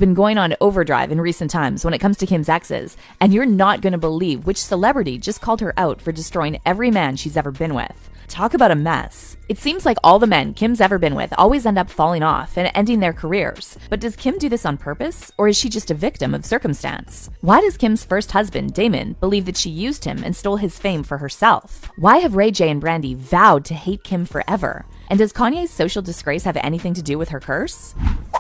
been going on overdrive in recent times when it comes to Kim's exes, and you're not going to believe which celebrity just called her out for destroying every man she's ever been with. Talk about a mess. It seems like all the men Kim's ever been with always end up falling off and ending their careers. But does Kim do this on purpose, or is she just a victim of circumstance? Why does Kim's first husband, Damon, believe that she used him and stole his fame for herself? Why have Ray J and Brandy vowed to hate Kim forever? And does Kanye's social disgrace have anything to do with her curse?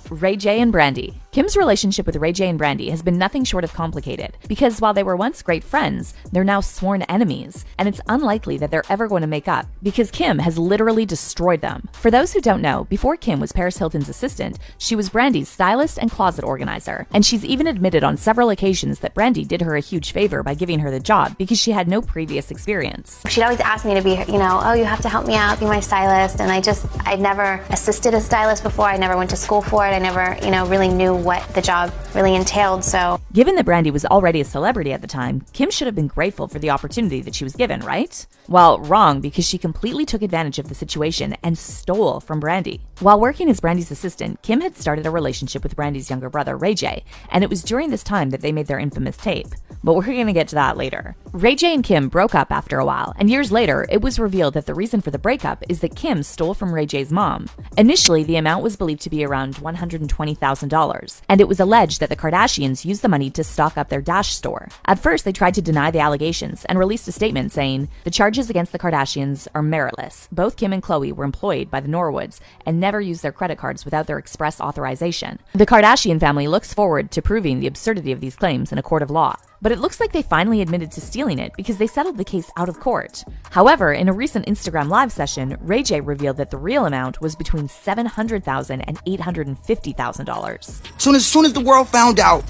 Ray J and Brandy. Kim's relationship with Ray J and Brandy has been nothing short of complicated, because while they were once great friends, they're now sworn enemies, and it's unlikely that they're ever going to make up, because Kim has literally destroyed them. For those who don't know, before Kim was Paris Hilton's assistant, she was Brandy's stylist and closet organizer, and she's even admitted on several occasions that Brandy did her a huge favor by giving her the job because she had no previous experience. She'd always ask me to be, oh, you have to help me out, be my stylist, and I'd never assisted a stylist before. I never went to school for it. I never, really knew what the job really entailed, so. Given that Brandy was already a celebrity at the time, Kim should have been grateful for the opportunity that she was given, right? Well, wrong, because she completely took advantage of the situation and stole from Brandy. While working as Brandy's assistant, Kim had started a relationship with Brandy's younger brother, Ray J, and it was during this time that they made their infamous tape. But we're gonna get to that later. Ray J and Kim broke up after a while, and years later, it was revealed that the reason for the breakup is that Kim stole from Ray J's mom. Initially, the amount was believed to be around $120,000, and it was alleged that the Kardashians used the money to stock up their Dash store. At first, they tried to deny the allegations and released a statement saying, "The charges against the Kardashians are meritless. Both Kim and Khloe were employed by the Norwoods and never used their credit cards without their express authorization." The Kardashian family looks forward to proving the absurdity of these claims in a court of law. But it looks like they finally admitted to stealing it because they settled the case out of court. However, in a recent Instagram live session, Ray J revealed that the real amount was between $700,000 and $850,000. Soon as the world found out,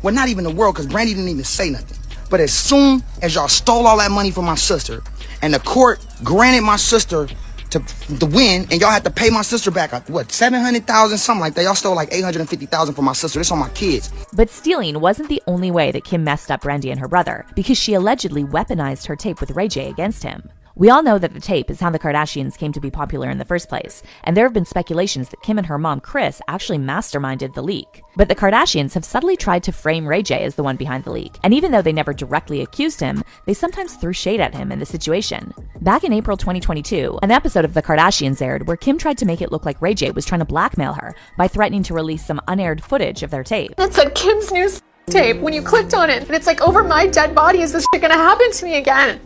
well, not even the world, because Brandy didn't even say nothing. But as soon as y'all stole all that money from my sister, and the court granted my sister to win, and y'all had to pay my sister back, what, $700,000, something like that. Y'all stole like $850,000 from my sister. This on my kids. But stealing wasn't the only way that Kim messed up Brandy and her brother, because she allegedly weaponized her tape with Ray J against him. We all know that the tape is how the Kardashians came to be popular in the first place, and there have been speculations that Kim and her mom, Kris, actually masterminded the leak. But the Kardashians have subtly tried to frame Ray J as the one behind the leak, and even though they never directly accused him, they sometimes threw shade at him in the situation. Back in April 2022, an episode of The Kardashians aired where Kim tried to make it look like Ray J was trying to blackmail her by threatening to release some unaired footage of their tape. It said Kim's new tape when you clicked on it, and it's like, over my dead body, is this shit gonna happen to me again?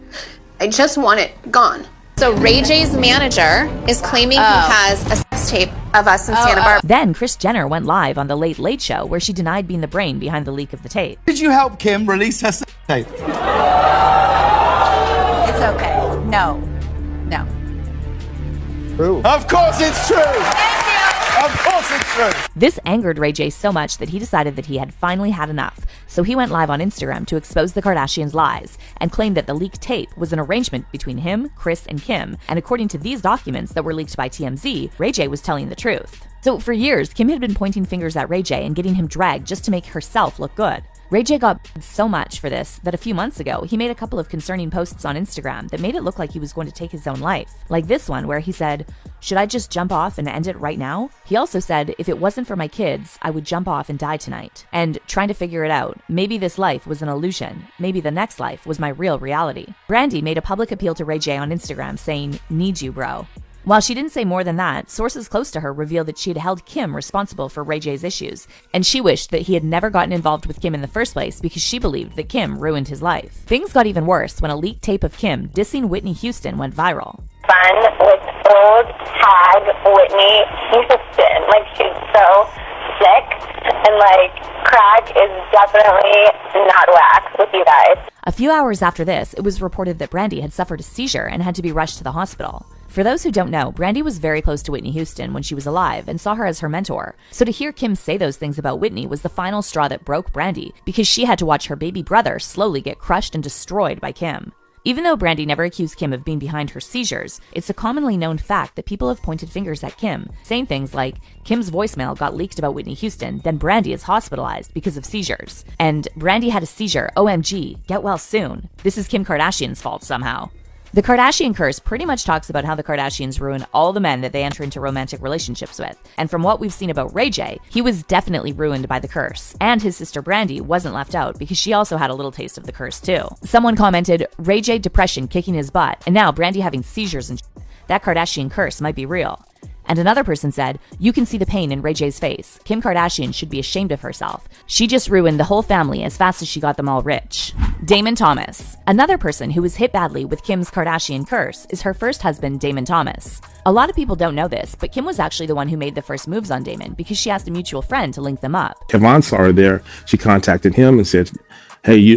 I just want it gone. So Ray J's manager is claiming he has a sex tape of us in Santa Barbara. Then Kris Jenner went live on The Late Late Show where she denied being the brain behind the leak of the tape. Did you help Kim release her sex tape? It's okay. No. True. Of course it's true! Of course it's true! This angered Ray J so much that he decided that he had finally had enough, so he went live on Instagram to expose the Kardashians' lies and claimed that the leaked tape was an arrangement between him, Kris, and Kim, and according to these documents that were leaked by TMZ, Ray J was telling the truth. So for years, Kim had been pointing fingers at Ray J and getting him dragged just to make herself look good. Ray J got so much for this that a few months ago, he made a couple of concerning posts on Instagram that made it look like he was going to take his own life. Like this one where he said, "Should I just jump off and end it right now?" He also said, "If it wasn't for my kids, I would jump off and die tonight." And trying to figure it out, maybe this life was an illusion. Maybe the next life was my real reality. Brandy made a public appeal to Ray J on Instagram saying, "Need you, bro." While she didn't say more than that, sources close to her revealed that she had held Kim responsible for Ray J's issues, and she wished that he had never gotten involved with Kim in the first place because she believed that Kim ruined his life. Things got even worse when a leaked tape of Kim dissing Whitney Houston went viral. Fun with old tag Whitney Houston. Like, she's so sick, and crack is definitely not whack with you guys. A few hours after this, it was reported that Brandy had suffered a seizure and had to be rushed to the hospital. For those who don't know, Brandy was very close to Whitney Houston when she was alive and saw her as her mentor. So to hear Kim say those things about Whitney was the final straw that broke Brandy because she had to watch her baby brother slowly get crushed and destroyed by Kim. Even though Brandy never accused Kim of being behind her seizures, it's a commonly known fact that people have pointed fingers at Kim, saying things like, Kim's voicemail got leaked about Whitney Houston, then Brandy is hospitalized because of seizures. And Brandy had a seizure, OMG, get well soon. This is Kim Kardashian's fault somehow. The Kardashian curse pretty much talks about how the Kardashians ruin all the men that they enter into romantic relationships with. And from what we've seen about Ray J, he was definitely ruined by the curse. And his sister Brandy wasn't left out because she also had a little taste of the curse too. Someone commented, Ray J depression kicking his butt, and now Brandy having seizures and that Kardashian curse might be real. And another person said, you can see the pain in Ray J's face. Kim Kardashian should be ashamed of herself. She just ruined the whole family as fast as she got them all rich. Damon Thomas. Another person who was hit badly with Kim's Kardashian curse is her first husband, Damon Thomas. A lot of people don't know this, but Kim was actually the one who made the first moves on Damon because she asked a mutual friend to link them up. Kevon saw her there. She contacted him and said, hey,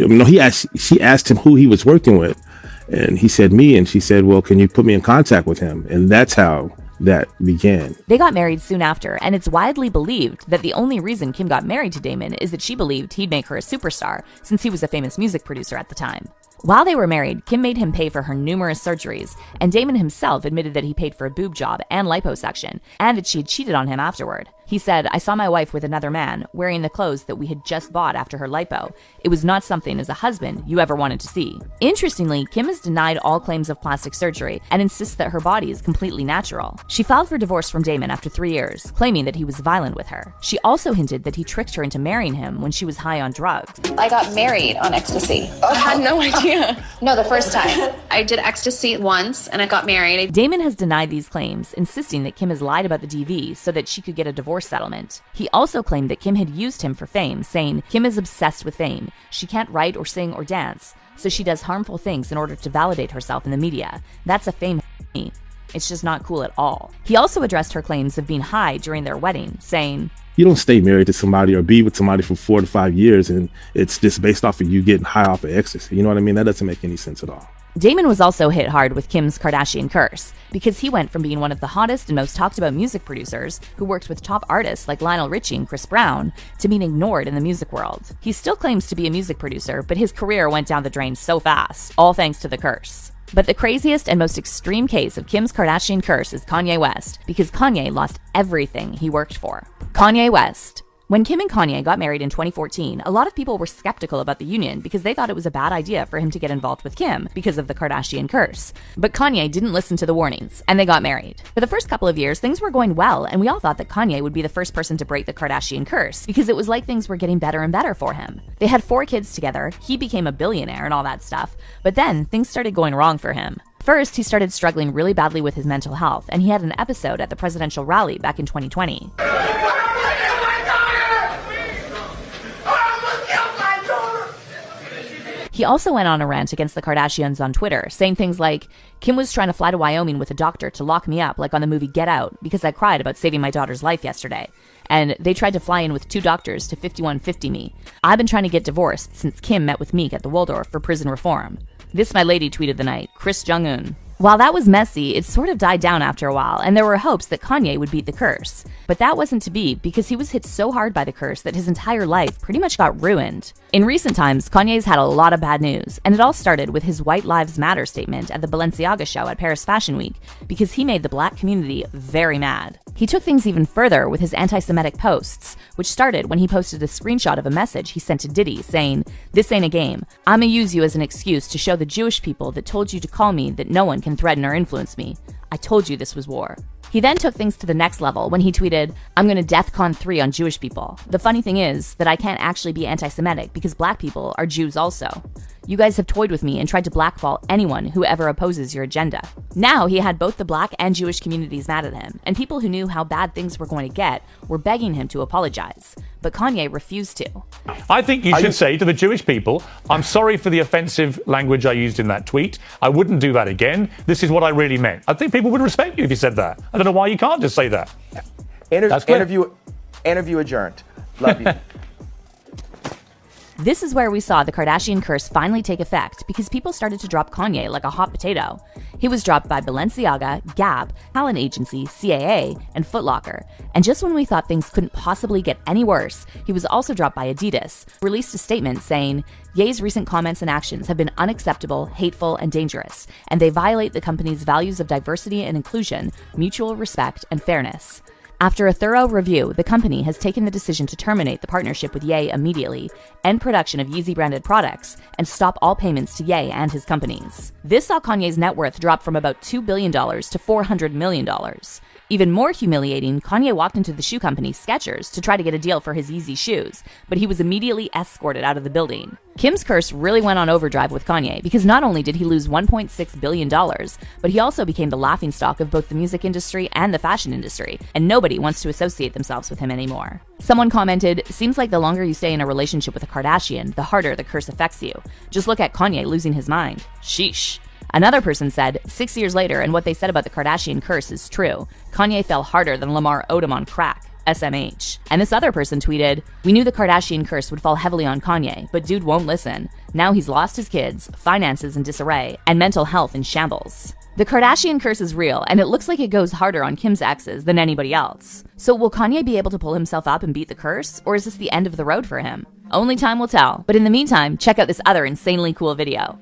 she asked him who he was working with. And he said me, and she said, well, can you put me in contact with him? And that's how that began. They got married soon after, and it's widely believed that the only reason Kim got married to Damon is that she believed he'd make her a superstar, since he was a famous music producer at the time. While they were married, Kim made him pay for her numerous surgeries, and Damon himself admitted that he paid for a boob job and liposuction, and that she had cheated on him afterward. He said, I saw my wife with another man, wearing the clothes that we had just bought after her lipo. It was not something as a husband you ever wanted to see. Interestingly, Kim has denied all claims of plastic surgery and insists that her body is completely natural. She filed for divorce from Damon after 3 years, claiming that he was violent with her. She also hinted that he tricked her into marrying him when she was high on drugs. I got married on ecstasy. I had no idea. No, the first time. I did ecstasy once and I got married. Damon has denied these claims, insisting that Kim has lied about the DV so that she could get a divorce settlement. He also claimed that Kim had used him for fame, saying, Kim is obsessed with fame. She can't write or sing or dance, so she does harmful things in order to validate herself in the media. That's a fame. It's just not cool at all. He also addressed her claims of being high during their wedding, saying, you don't stay married to somebody or be with somebody for 4 to 5 years and it's just based off of you getting high off of ecstasy. You know what I mean? That doesn't make any sense at all. Damon was also hit hard with Kim's Kardashian curse because he went from being one of the hottest and most talked about music producers who worked with top artists like Lionel Richie and Chris Brown to being ignored in the music world. He still claims to be a music producer, but his career went down the drain so fast, all thanks to the curse. But the craziest and most extreme case of Kim's Kardashian curse is Kanye West, because Kanye lost everything he worked for. Kanye West. When Kim and Kanye got married in 2014, a lot of people were skeptical about the union because they thought it was a bad idea for him to get involved with Kim because of the Kardashian curse. But Kanye didn't listen to the warnings, and they got married. For the first couple of years, things were going well, and we all thought that Kanye would be the first person to break the Kardashian curse because it was like things were getting better and better for him. They had 4 kids together, he became a billionaire and all that stuff, but then things started going wrong for him. First, he started struggling really badly with his mental health, and he had an episode at the presidential rally back in 2020. He also went on a rant against the Kardashians on Twitter, saying things like, Kim was trying to fly to Wyoming with a doctor to lock me up like on the movie Get Out because I cried about saving my daughter's life yesterday. And they tried to fly in with 2 doctors to 5150 me. I've been trying to get divorced since Kim met with Meek at the Waldorf for prison reform. This my lady tweeted the night, Chris Jong-un. While that was messy, it sort of died down after a while, and there were hopes that Kanye would beat the curse. But that wasn't to be because he was hit so hard by the curse that his entire life pretty much got ruined. In recent times, Kanye's had a lot of bad news, and it all started with his White Lives Matter statement at the Balenciaga show at Paris Fashion Week because he made the black community very mad. He took things even further with his anti-Semitic posts, which started when he posted a screenshot of a message he sent to Diddy saying, "This ain't a game. I'ma use you as an excuse to show the Jewish people that told you to call me that no one can threaten or influence me. I told you this was war." He then took things to the next level when he tweeted, "I'm gonna DEFCON 3 on Jewish people. The funny thing is that I can't actually be anti-Semitic because black people are Jews also. You guys have toyed with me and tried to blackball anyone who ever opposes your agenda." Now he had both the black and Jewish communities mad at him, and people who knew how bad things were going to get were begging him to apologize. But Kanye refused to. I think you should say to the Jewish people, I'm sorry for the offensive language I used in that tweet. I wouldn't do that again. This is what I really meant. I think people would respect you if you said that. I don't know why you can't just say that. Interview adjourned. Love you. This is where we saw the Kardashian curse finally take effect because people started to drop Kanye like a hot potato. He was dropped by Balenciaga, Gap, talent agency, CAA, and Foot Locker. And just when we thought things couldn't possibly get any worse, he was also dropped by Adidas, who released a statement saying, "Ye's recent comments and actions have been unacceptable, hateful, and dangerous, and they violate the company's values of diversity and inclusion, mutual respect, and fairness." After a thorough review, the company has taken the decision to terminate the partnership with Ye immediately, end production of Yeezy branded products, and stop all payments to Ye and his companies. This saw Kanye's net worth drop from about $2 billion to $400 million. Even more humiliating, Kanye walked into the shoe company Skechers to try to get a deal for his Yeezy shoes, but he was immediately escorted out of the building. Kim's curse really went on overdrive with Kanye because not only did he lose $1.6 billion, but he also became the laughingstock of both the music industry and the fashion industry, and nobody wants to associate themselves with him anymore. Someone commented, "Seems like the longer you stay in a relationship with a Kardashian, the harder the curse affects you. Just look at Kanye losing his mind. Sheesh." Another person said, 6 years later, and what they said about the Kardashian curse is true. Kanye fell harder than Lamar Odom on crack. SMH. And this other person tweeted, "We knew the Kardashian curse would fall heavily on Kanye, but dude won't listen. Now he's lost his kids, finances in disarray, and mental health in shambles." The Kardashian curse is real, and it looks like it goes harder on Kim's exes than anybody else. So will Kanye be able to pull himself up and beat the curse, or is this the end of the road for him? Only time will tell. But in the meantime, check out this other insanely cool video.